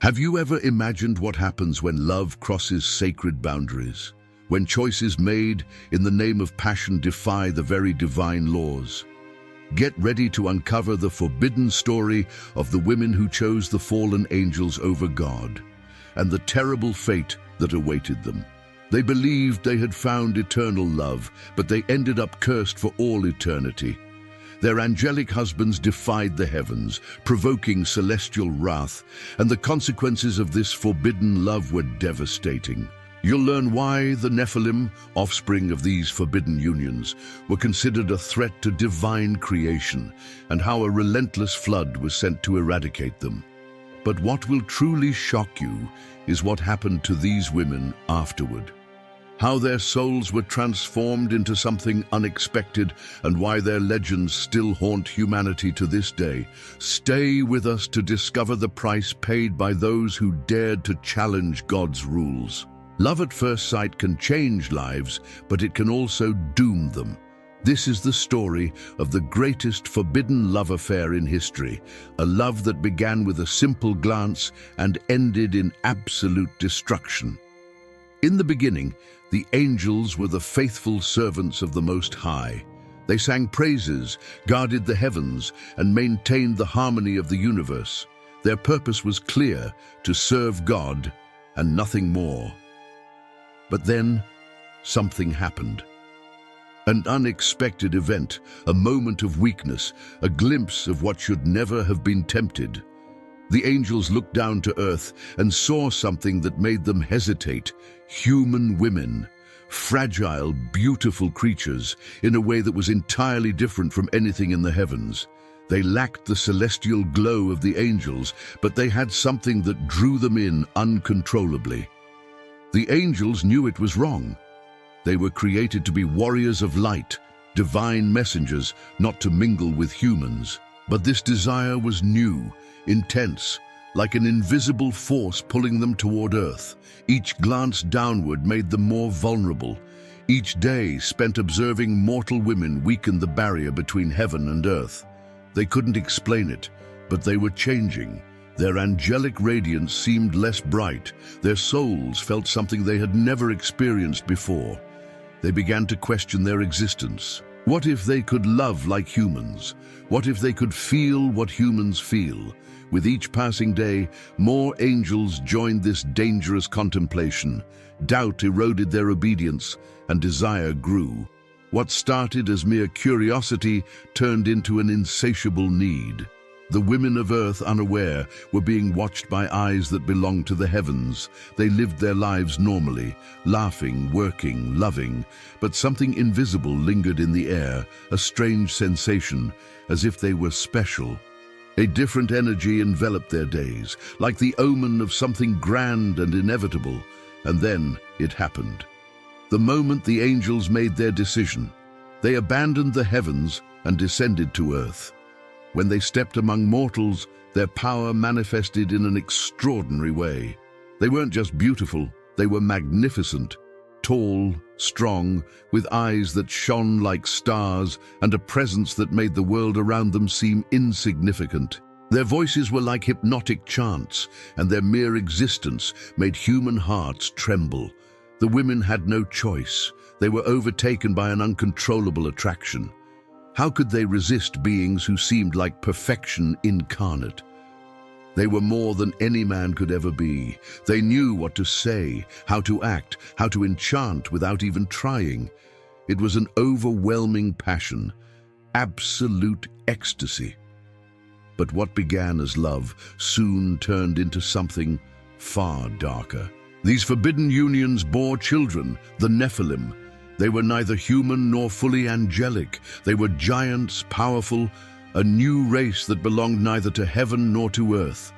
Have you ever imagined what happens when love crosses sacred boundaries? When choices made in the name of passion defy the very divine laws? Get ready to uncover the forbidden story of the women who chose the fallen angels over God, and the terrible fate that awaited them. They believed they had found eternal love, but they ended up cursed for all eternity. Their angelic husbands defied the heavens, provoking celestial wrath, and the consequences of this forbidden love were devastating. You'll learn why the Nephilim, offspring of these forbidden unions, were considered a threat to divine creation, and how a relentless flood was sent to eradicate them. But what will truly shock you is what happened to these women afterward. How their souls were transformed into something unexpected, and why their legends still haunt humanity to this day. Stay with us to discover the price paid by those who dared to challenge God's rules. Love at first sight can change lives, but it can also doom them. This is the story of the greatest forbidden love affair in history, a love that began with a simple glance and ended in absolute destruction. In the beginning, the angels were the faithful servants of the Most High. They sang praises, guarded the heavens, and maintained the harmony of the universe. Their purpose was clear: to serve God and nothing more. But then, something happened. An unexpected event, a moment of weakness, a glimpse of what should never have been tempted. The angels looked down to earth and saw something that made them hesitate. Human women, fragile, beautiful creatures, in a way that was entirely different from anything in the heavens. They lacked the celestial glow of the angels, but they had something that drew them in uncontrollably. The angels knew it was wrong. They were created to be warriors of light, divine messengers, not to mingle with humans. But this desire was new, intense, like an invisible force pulling them toward earth. Each glance downward made them more vulnerable. Each day spent observing mortal women weakened the barrier between heaven and earth. They couldn't explain it, but they were changing. Their angelic radiance seemed less bright. Their souls felt something they had never experienced before. They began to question their existence. What if they could love like humans? What if they could feel what humans feel? With each passing day, more angels joined this dangerous contemplation. Doubt eroded their obedience, and desire grew. What started as mere curiosity turned into an insatiable need. The women of earth, unaware, were being watched by eyes that belonged to the heavens. They lived their lives normally, laughing, working, loving, but something invisible lingered in the air, a strange sensation, as if they were special. A different energy enveloped their days, like the omen of something grand and inevitable. And then it happened. The moment the angels made their decision, they abandoned the heavens and descended to earth. When they stepped among mortals, their power manifested in an extraordinary way. They weren't just beautiful, they were magnificent. Tall, strong, with eyes that shone like stars and a presence that made the world around them seem insignificant. Their voices were like hypnotic chants, and their mere existence made human hearts tremble. The women had no choice. They were overtaken by an uncontrollable attraction. How could they resist beings who seemed like perfection incarnate? They were more than any man could ever be. They knew what to say, how to act, how to enchant without even trying. It was an overwhelming passion, absolute ecstasy. But what began as love soon turned into something far darker. These forbidden unions bore children, the Nephilim. They were neither human nor fully angelic. They were giants, powerful, a new race that belonged neither to heaven nor to earth.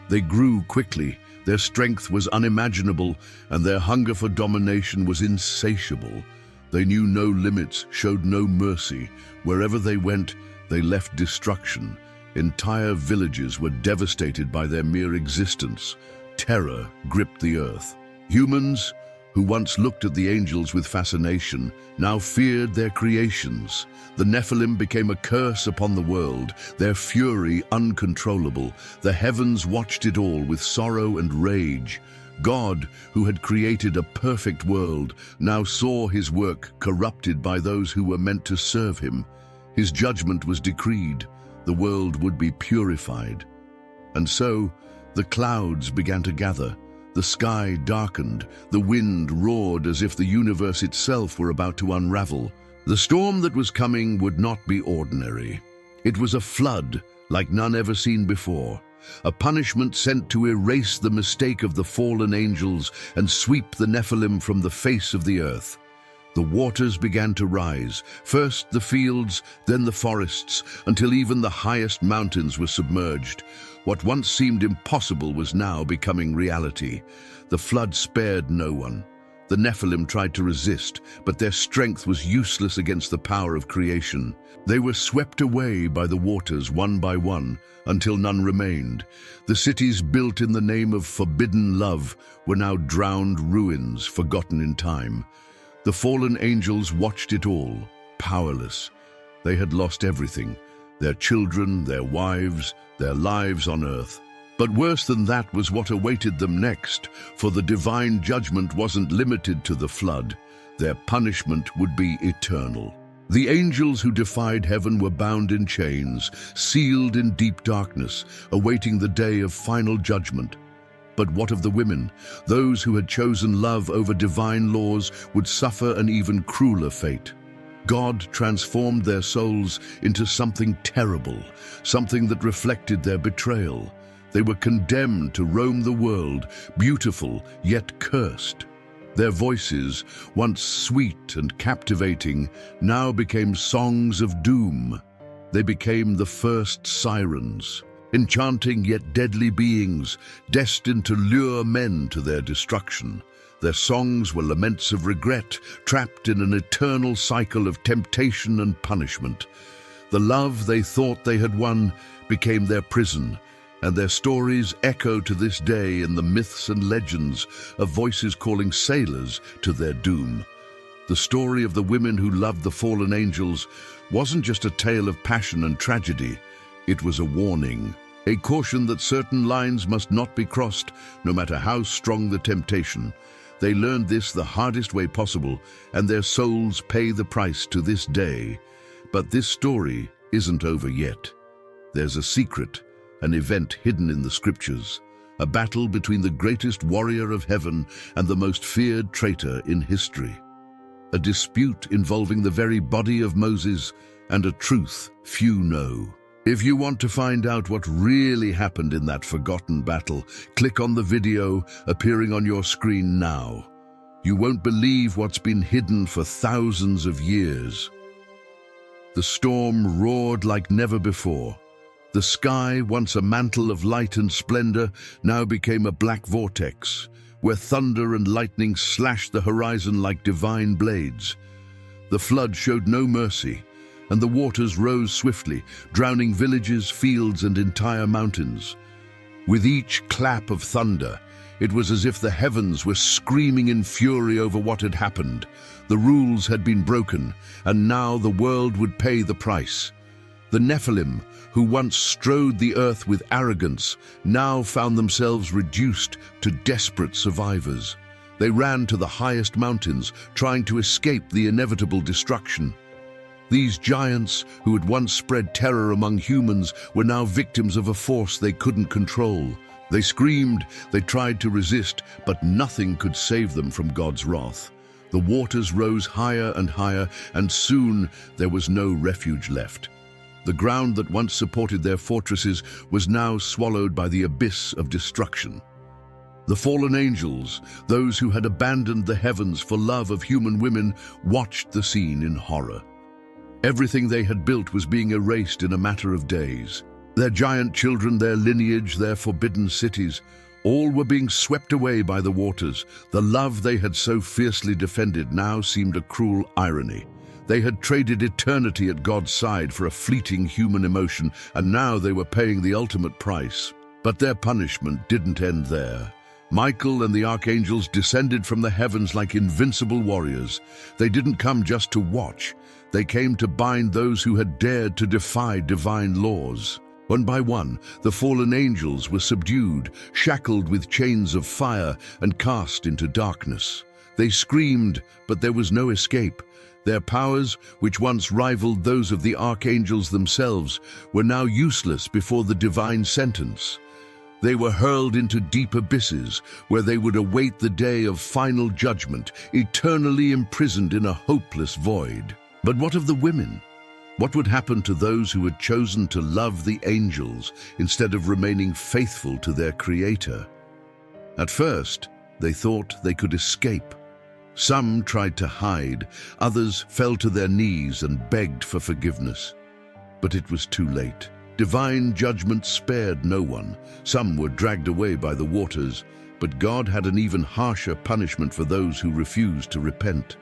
They grew quickly, their strength was unimaginable, and their hunger for domination was insatiable. They knew no limits, showed no mercy. Wherever they went, they left destruction. Entire villages were devastated by their mere existence. Terror gripped the earth. Humans, who once looked at the angels with fascination, now feared their creations. The Nephilim became a curse upon the world, their fury uncontrollable. The heavens watched it all with sorrow and rage. God, who had created a perfect world, now saw his work corrupted by those who were meant to serve him. His judgment was decreed. The world would be purified. And so, the clouds began to gather. The sky darkened, the wind roared as if the universe itself were about to unravel. The storm that was coming would not be ordinary. It was a flood like none ever seen before, a punishment sent to erase the mistake of the fallen angels and sweep the Nephilim from the face of the earth. The waters began to rise, first the fields, then the forests, until even the highest mountains were submerged. What once seemed impossible was now becoming reality. The flood spared no one. The Nephilim tried to resist, but their strength was useless against the power of creation. They were swept away by the waters one by one, until none remained. The cities built in the name of forbidden love were now drowned ruins, forgotten in time. The fallen angels watched it all, powerless. They had lost everything, their children, their wives, their lives on earth. But worse than that was what awaited them next, for the divine judgment wasn't limited to the flood. Their punishment would be eternal. The angels who defied heaven were bound in chains, sealed in deep darkness, awaiting the day of final judgment. But what of the women? Those who had chosen love over divine laws would suffer an even crueler fate. God transformed their souls into something terrible, something that reflected their betrayal. They were condemned to roam the world, beautiful yet cursed. Their voices, once sweet and captivating, now became songs of doom. They became the first sirens, enchanting yet deadly beings, destined to lure men to their destruction. Their songs were laments of regret, trapped in an eternal cycle of temptation and punishment. The love they thought they had won became their prison, and their stories echo to this day in the myths and legends of voices calling sailors to their doom. The story of the women who loved the fallen angels wasn't just a tale of passion and tragedy. It was a warning, a caution that certain lines must not be crossed, no matter how strong the temptation. They learned this the hardest way possible, and their souls pay the price to this day. But this story isn't over yet. There's a secret, an event hidden in the scriptures, a battle between the greatest warrior of heaven and the most feared traitor in history. A dispute involving the very body of Moses and a truth few know. If you want to find out what really happened in that forgotten battle, click on the video appearing on your screen now. You won't believe what's been hidden for thousands of years. The storm roared like never before. The sky, once a mantle of light and splendor, now became a black vortex, where thunder and lightning slashed the horizon like divine blades. The flood showed no mercy, and the waters rose swiftly, drowning villages, fields, and entire mountains. With each clap of thunder, it was as if the heavens were screaming in fury over what had happened. The rules had been broken, and now the world would pay the price. The Nephilim, who once strode the earth with arrogance, now found themselves reduced to desperate survivors. They ran to the highest mountains, trying to escape the inevitable destruction. These giants, who had once spread terror among humans, were now victims of a force they couldn't control. They screamed, they tried to resist, but nothing could save them from God's wrath. The waters rose higher and higher, and soon there was no refuge left. The ground that once supported their fortresses was now swallowed by the abyss of destruction. The fallen angels, those who had abandoned the heavens for love of human women, watched the scene in horror. Everything they had built was being erased in a matter of days. Their giant children, their lineage, their forbidden cities, all were being swept away by the waters. The love they had so fiercely defended now seemed a cruel irony. They had traded eternity at God's side for a fleeting human emotion, and now they were paying the ultimate price. But their punishment didn't end there. Michael and the archangels descended from the heavens like invincible warriors. They didn't come just to watch. They came to bind those who had dared to defy divine laws. One by one, the fallen angels were subdued, shackled with chains of fire, and cast into darkness. They screamed, but there was no escape. Their powers, which once rivaled those of the archangels themselves, were now useless before the divine sentence. They were hurled into deep abysses, where they would await the day of final judgment, eternally imprisoned in a hopeless void. But what of the women? What would happen to those who had chosen to love the angels instead of remaining faithful to their Creator? At first, they thought they could escape. Some tried to hide, others fell to their knees and begged for forgiveness. But it was too late. Divine judgment spared no one. Some were dragged away by the waters, but God had an even harsher punishment for those who refused to repent.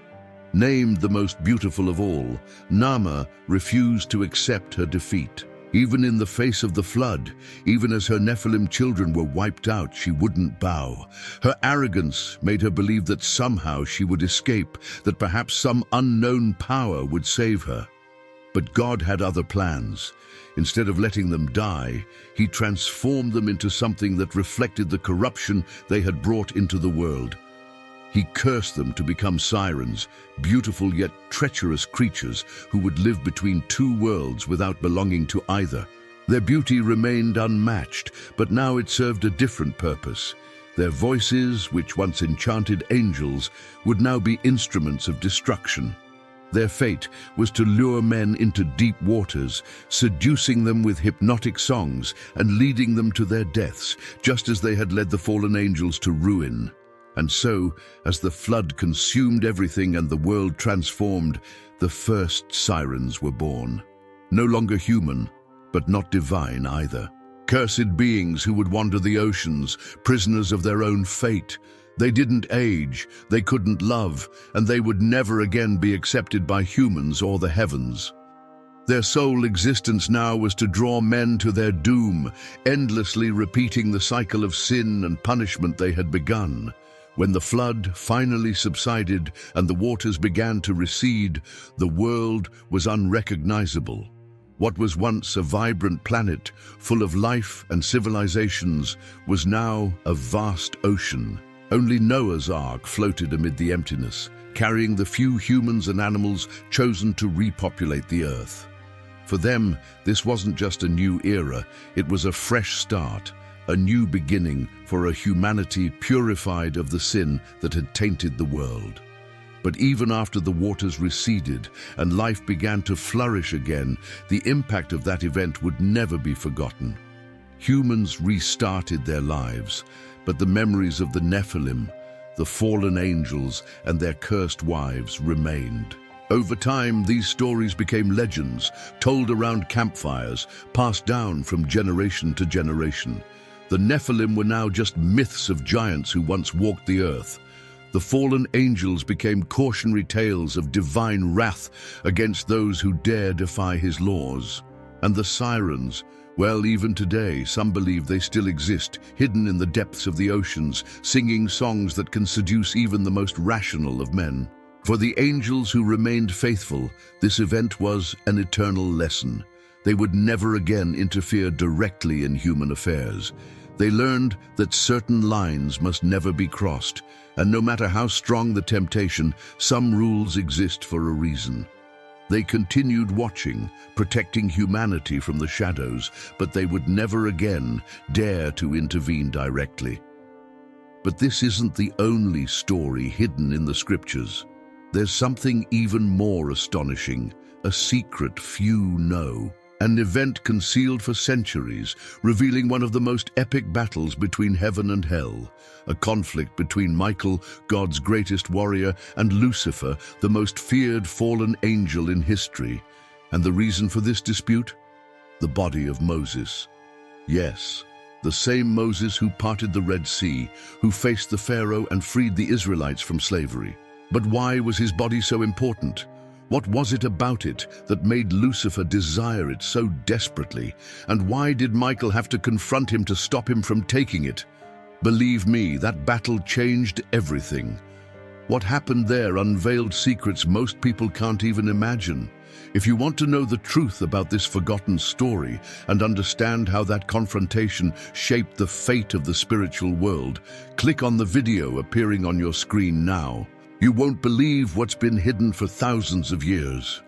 Named the most beautiful of all, Naamah refused to accept her defeat. Even in the face of the flood, even as her Nephilim children were wiped out, she wouldn't bow. Her arrogance made her believe that somehow she would escape, that perhaps some unknown power would save her. But God had other plans. Instead of letting them die, He transformed them into something that reflected the corruption they had brought into the world. He cursed them to become sirens, beautiful yet treacherous creatures who would live between two worlds without belonging to either. Their beauty remained unmatched, but now it served a different purpose. Their voices, which once enchanted angels, would now be instruments of destruction. Their fate was to lure men into deep waters, seducing them with hypnotic songs and leading them to their deaths, just as they had led the fallen angels to ruin. And so, as the flood consumed everything and the world transformed, the first sirens were born. No longer human, but not divine either. Cursed beings who would wander the oceans, prisoners of their own fate. They didn't age, they couldn't love, and they would never again be accepted by humans or the heavens. Their sole existence now was to draw men to their doom, endlessly repeating the cycle of sin and punishment they had begun. When the flood finally subsided and the waters began to recede, the world was unrecognizable. What was once a vibrant planet, full of life and civilizations, was now a vast ocean. Only Noah's Ark floated amid the emptiness, carrying the few humans and animals chosen to repopulate the earth. For them, this wasn't just a new era, it was a fresh start. A new beginning for a humanity purified of the sin that had tainted the world. But even after the waters receded and life began to flourish again, the impact of that event would never be forgotten. Humans restarted their lives, but the memories of the Nephilim, the fallen angels, and their cursed wives remained. Over time, these stories became legends, told around campfires, passed down from generation to generation. The Nephilim were now just myths of giants who once walked the earth. The fallen angels became cautionary tales of divine wrath against those who dare defy His laws. And the sirens, well, even today, some believe they still exist, hidden in the depths of the oceans, singing songs that can seduce even the most rational of men. For the angels who remained faithful, this event was an eternal lesson. They would never again interfere directly in human affairs. They learned that certain lines must never be crossed, and no matter how strong the temptation, some rules exist for a reason. They continued watching, protecting humanity from the shadows, but they would never again dare to intervene directly. But this isn't the only story hidden in the scriptures. There's something even more astonishing, a secret few know. An event concealed for centuries, revealing one of the most epic battles between heaven and hell, a conflict between Michael, God's greatest warrior, and Lucifer, the most feared fallen angel in history. And the reason for this dispute? The body of Moses. Yes, the same Moses who parted the Red Sea, who faced the Pharaoh and freed the Israelites from slavery. But why was his body so important? What was it about it that made Lucifer desire it so desperately? And why did Michael have to confront him to stop him from taking it? Believe me, that battle changed everything. What happened there unveiled secrets most people can't even imagine. If you want to know the truth about this forgotten story and understand how that confrontation shaped the fate of the spiritual world, click on the video appearing on your screen now. You won't believe what's been hidden for thousands of years.